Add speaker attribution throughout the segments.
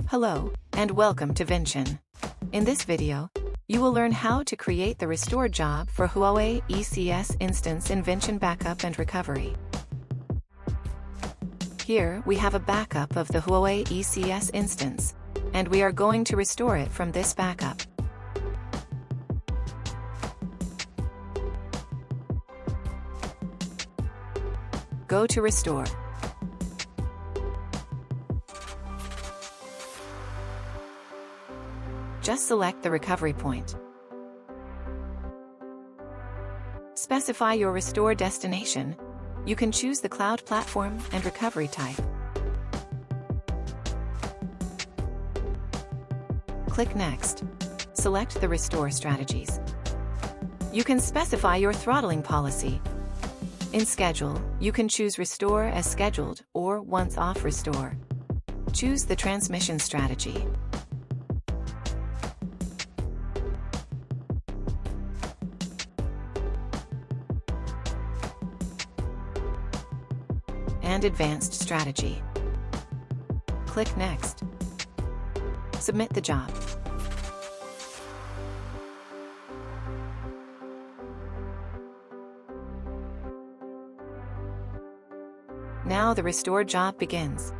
Speaker 1: Hello, and welcome to Vinchin. In this video, you will learn how to create the restore job for Huawei ECS instance in Vinchin Backup and Recovery. Here we have a backup of the Huawei ECS instance, and we are going to restore it from this backup. Go to Restore. Just select the recovery point. Specify your restore destination. You can choose the cloud platform and recovery type. Click Next. Select the restore strategies. You can specify your throttling policy. In Schedule, you can choose Restore as scheduled or Once Off Restore. Choose the transmission strategy. And Advanced Strategy. Click Next. Submit the job. Now the restore job begins.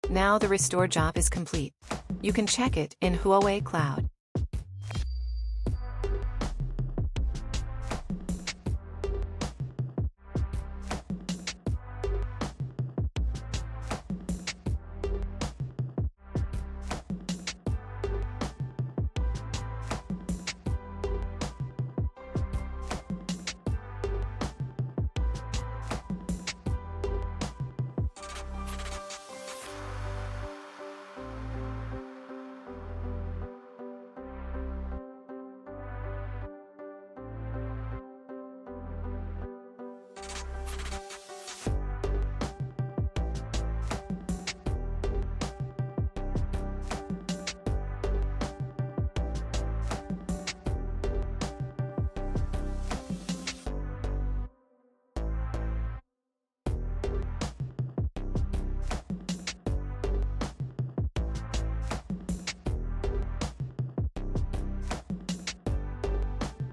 Speaker 1: Now the restore job is complete. You can check it in Huawei Cloud.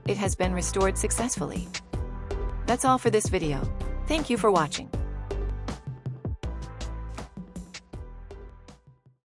Speaker 1: It has been restored successfully. That's all for this video. Thank you for watching.